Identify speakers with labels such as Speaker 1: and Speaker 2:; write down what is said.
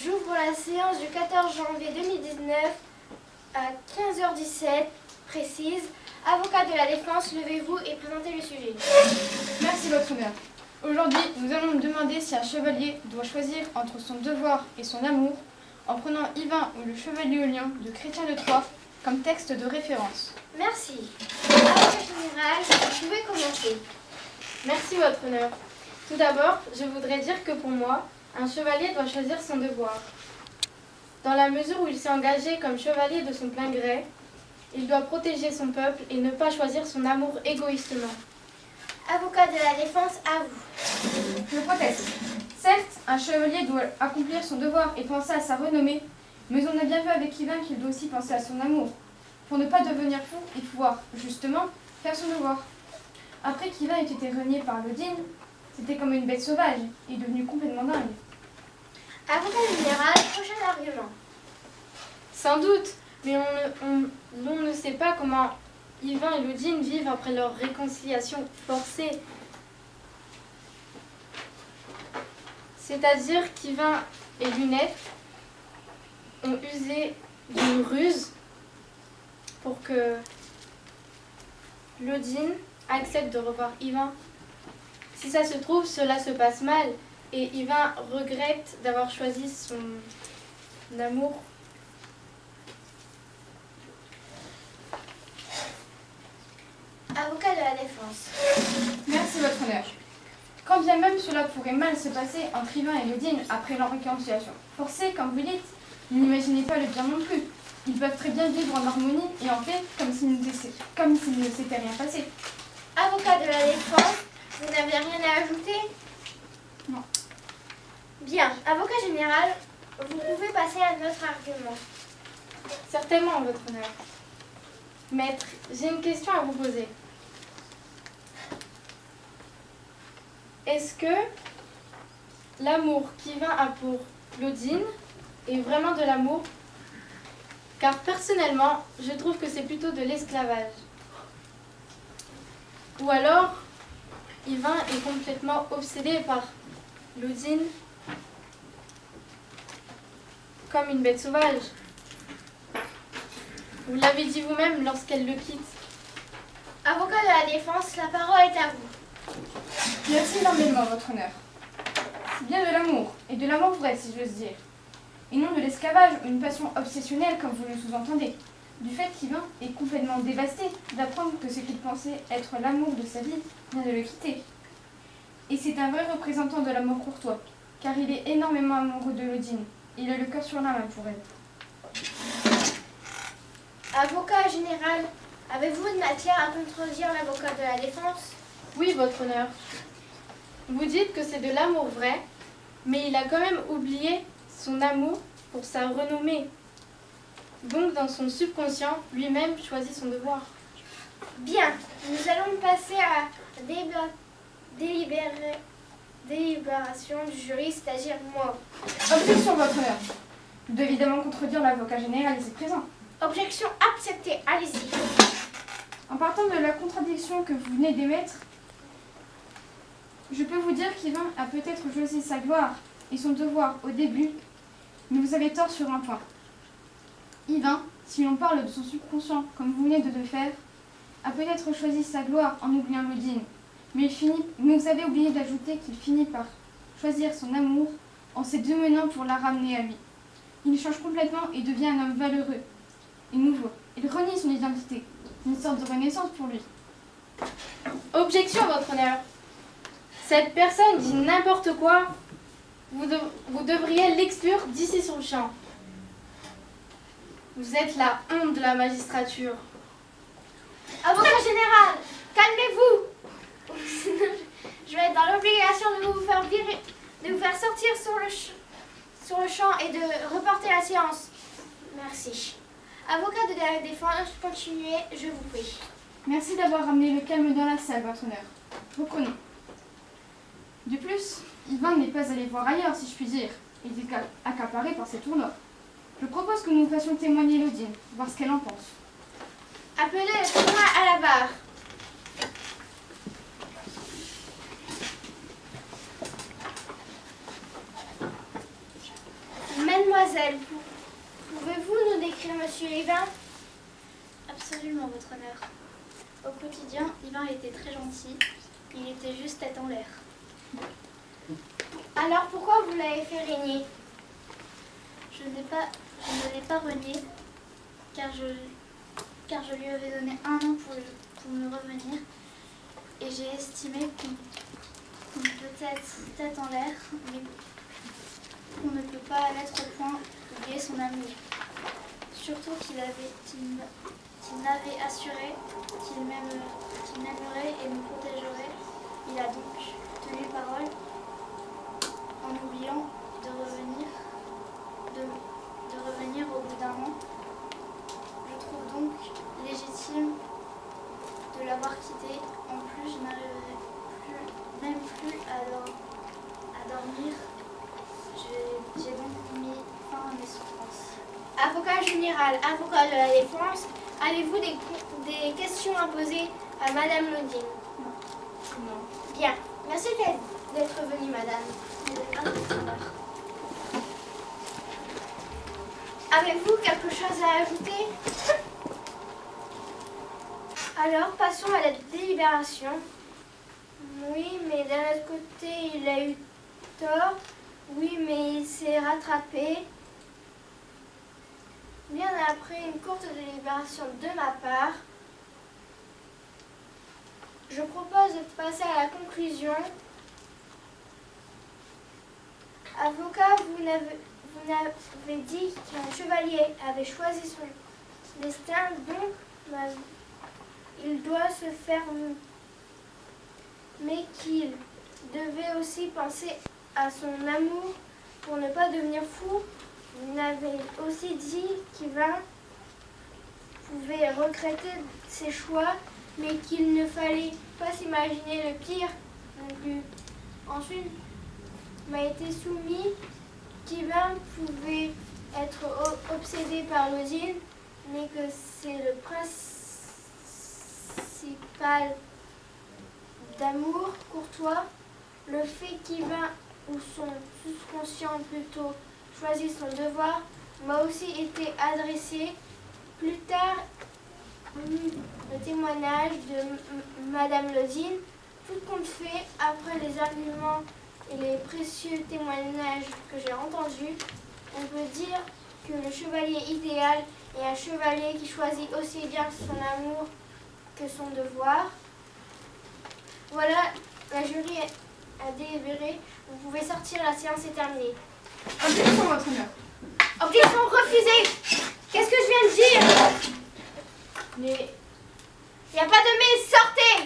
Speaker 1: J'ouvre la séance du 14 janvier 2019 à 15h17 précise. Avocat de la défense, levez-vous et présentez le sujet.
Speaker 2: Merci votre honneur. Aujourd'hui, nous allons nous demander si un chevalier doit choisir entre son devoir et son amour en prenant Yvain ou le chevalier au lion de Chrétien de Troyes comme texte de référence.
Speaker 1: Merci. Avocat général, vous pouvez commencer.
Speaker 3: Merci votre honneur. Tout d'abord, je voudrais dire que pour moi, un chevalier doit choisir son devoir. Dans la mesure où il s'est engagé comme chevalier de son plein gré, il doit protéger son peuple et ne pas choisir son amour égoïstement.
Speaker 1: Avocat de la défense, à vous.
Speaker 2: Je proteste. Certes, un chevalier doit accomplir son devoir et penser à sa renommée, mais on a bien vu avec Yvain qu'il doit aussi penser à son amour. Pour ne pas devenir fou et pouvoir, justement, faire son devoir. Après qu'Yvain ait été renié par Lodine, c'était comme une bête sauvage et devenu complètement dingue.
Speaker 1: Avocat général, prochain argument.
Speaker 3: Sans doute, mais on ne sait pas comment Yvain et Lodine vivent après leur réconciliation forcée. C'est-à-dire qu'Yvain et Lunette ont usé d'une ruse pour que Lodine accepte de revoir Yvain. Si ça se trouve, cela se passe mal et Yvain regrette d'avoir choisi son amour.
Speaker 1: Avocat de la défense.
Speaker 2: Merci votre honneur. Quand bien même cela pourrait mal se passer entre Yvain et Lodine après leur réconciliation forcée, comme vous dites, n'imaginez pas le bien non plus. Ils peuvent très bien vivre en harmonie et en paix comme s'il ne s'était rien passé.
Speaker 1: Avocat de la défense, vous n'avez rien à ajouter?
Speaker 2: Non.
Speaker 1: Bien. Avocat général, vous pouvez passer à notre argument.
Speaker 3: Certainement, votre honneur. Maître, j'ai une question à vous poser. Est-ce que l'amour qu'Yvain a pour Lodine est vraiment de l'amour? Car personnellement, je trouve que c'est plutôt de l'esclavage. Ou alors, Yvain est complètement obsédé par Lodine comme une bête sauvage. Vous l'avez dit vous-même lorsqu'elle le quitte.
Speaker 1: Avocat de la défense, la parole est à vous.
Speaker 2: Merci énormément, votre honneur. C'est bien de l'amour, et de l'amour vrai, si j'ose dire. Et non de l'esclavage ou une passion obsessionnelle, comme vous le sous-entendez. Du fait qu'Yvain est complètement dévasté d'apprendre que ce qu'il pensait être l'amour de sa vie vient de le quitter. Et c'est un vrai représentant de l'amour courtois, car il est énormément amoureux de Lodine. Il a le cœur sur la main pour elle.
Speaker 1: Avocat général, avez-vous une matière à contredire l'avocat de la défense?
Speaker 3: Oui, votre honneur. Vous dites que c'est de l'amour vrai, mais il a quand même oublié son amour pour sa renommée. Donc, dans son subconscient, lui-même choisit son devoir.
Speaker 1: Bien, nous allons passer à délibération du jury, c'est-à-dire moi.
Speaker 2: Objection, votre honneur. Vous devez évidemment contredire l'avocat général ici présent.
Speaker 1: Objection acceptée, allez-y.
Speaker 2: En partant de la contradiction que vous venez d'émettre, je peux vous dire qu'Yvain a peut-être choisi sa gloire et son devoir au début, mais vous avez tort sur un point. Yvain, si l'on parle de son subconscient comme vous venez de le faire, a peut-être choisi sa gloire en oubliant Lodine, mais vous avez oublié d'ajouter qu'il finit par choisir son amour en se démenant pour la ramener à lui. Il change complètement et devient un homme valeureux et nouveau. Il renie son identité, une sorte de renaissance pour lui.
Speaker 3: Objection, votre honneur. Cette personne dit n'importe quoi. Vous devriez l'exclure d'ici sur le champ. Vous êtes la honte de la magistrature.
Speaker 1: Avocat général, calmez-vous. Sinon, je vais être dans l'obligation de vous faire virer, de vous faire sortir sur le champ et de reporter la séance. Merci. Avocat de la défense, continuez, je vous prie.
Speaker 2: Merci d'avoir ramené le calme dans la salle, votre honneur. Reprenons. De plus, Yvain n'est pas allé voir ailleurs, si je puis dire. Il est accaparé par ses tournois. Je propose que nous fassions témoigner Lodine, voir ce qu'elle en pense.
Speaker 1: Appelez le témoin à la barre. Mademoiselle, pouvez-vous nous décrire Monsieur Yvain?
Speaker 4: Absolument, votre honneur. Au quotidien, Yvain était très gentil. Il était juste tête en l'air.
Speaker 1: Alors pourquoi vous l'avez fait régner?
Speaker 4: Je ne l'ai pas renié, car je lui avais donné 1 an pour me revenir. Et j'ai estimé qu'on peut être tête en l'air, mais qu'on ne peut pas mettre au point d'oublier son amour. Surtout qu'il m'avait assuré qu'il m'aimerait et me protégerait. Il a donc tenu parole en oubliant de revenir au bout d'un an. Je trouve donc légitime de l'avoir quitté. En plus, je n'arriverai même plus à dormir. J'ai donc mis fin à mes souffrances.
Speaker 1: Avocat général, avocat de la défense, avez-vous des questions à poser à Madame Lodine?
Speaker 3: Non.
Speaker 1: Bien. Merci d'être venue, Madame. Avez-vous quelque chose à ajouter? Alors, passons à la délibération. Oui, mais d'un autre côté, il a eu tort. Oui, mais il s'est rattrapé. Bien après une courte délibération de ma part, je propose de passer à la conclusion. Avocat, vous n'avez dit qu'un chevalier avait choisi son destin, donc il doit se faire, mais qu'il devait aussi penser à son amour pour ne pas devenir fou. Vous avez aussi dit qu'Yvain pouvait regretter ses choix, mais qu'il ne fallait pas s'imaginer le pire non plus. Ensuite, m'a été soumis qu'Yvain pouvait être obsédé par Lodine, mais que c'est le principal d'amour courtois. Le fait qu'Yvain, ou son subconscient plutôt, choisit son devoir, m'a aussi été adressé. Plus tard, le témoignage de Madame Lodine, tout compte fait, après les arguments et les précieux témoignages que j'ai entendus, on peut dire que le chevalier idéal est un chevalier qui choisit aussi bien son amour que son devoir. Voilà, la jury a délibéré. Vous pouvez sortir, la séance est terminée.
Speaker 2: Objection, votre honneur.
Speaker 1: Objection refusée. Qu'est-ce que je viens de dire? Mais il n'y a pas de mais, sortez.